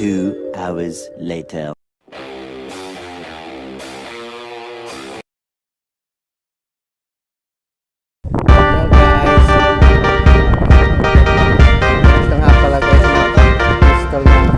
2 hours later. Hello guys. Ito nga pala guys, install na.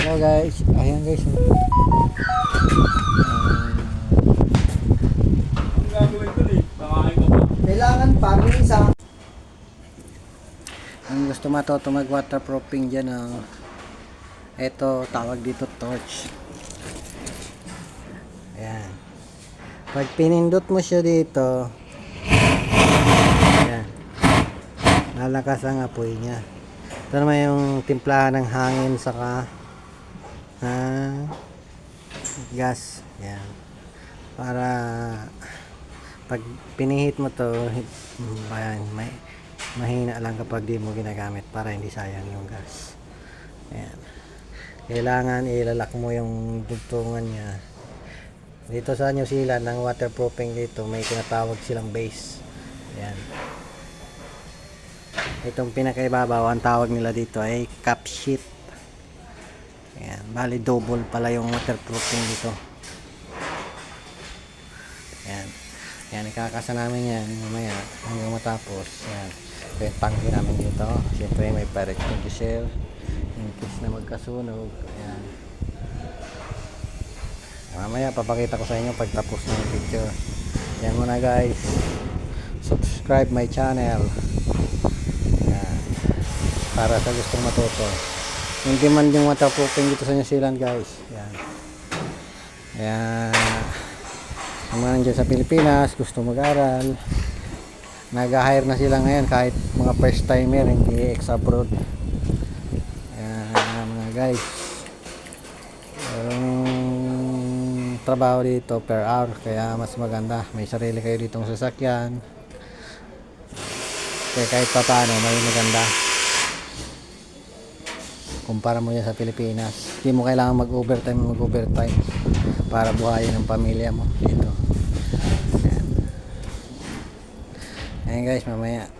Hello guys, ayan guys. Kailangan pa isa. Ang gusto matuto mag waterproofing dyan, ito tawag dito torch. Ayan. Pag pinindot mo siya dito, ayan, lalakas ang apoy niya. Ito naman yung timplahan ng hangin saka gas. Ayan. Para pag pinihit mo to, ayan, mahina lang kapag di mo ginagamit para hindi sayang yung gas. Ayan. Kailangan ilalak mo yung dugtungan niya. Dito sa New Zealand, ang waterproofing dito, may tinatawag silang base. Ayan. Itong pinakaibabaw, ang tawag nila dito ay cap sheet. Ayan. Bali double pala yung waterproofing dito. Ayan. Ayan, ikakasa namin yan mamaya hanggang matapos. Ayan. Ito yung tangke namin dito. Siyempre may fire extinguisher in case na magkasunog. Ayan. Mamaya papakita ko sa inyo pag tapos na yung picture. Ayan muna guys. Subscribe my channel. Ayan. Para sa gustong matuto. Yung demand yung waterproofing dito sa New Zealand guys. Ayan. Ayan. Yung mga nandiyan sa Pilipinas, gusto mag-aral, nag-hire na sila ngayon kahit mga first timer, hindi ex-abroad. Ayan mga guys. Yung trabaho dito per hour, kaya mas maganda. May sarili kayo ditong sasakyan. Kaya kahit pa paano, may maganda. Kumpara mo yan sa Pilipinas. Hindi mo kailangan mag-overtime para buhayin ang pamilya mo dito. Ayan guys, mamaya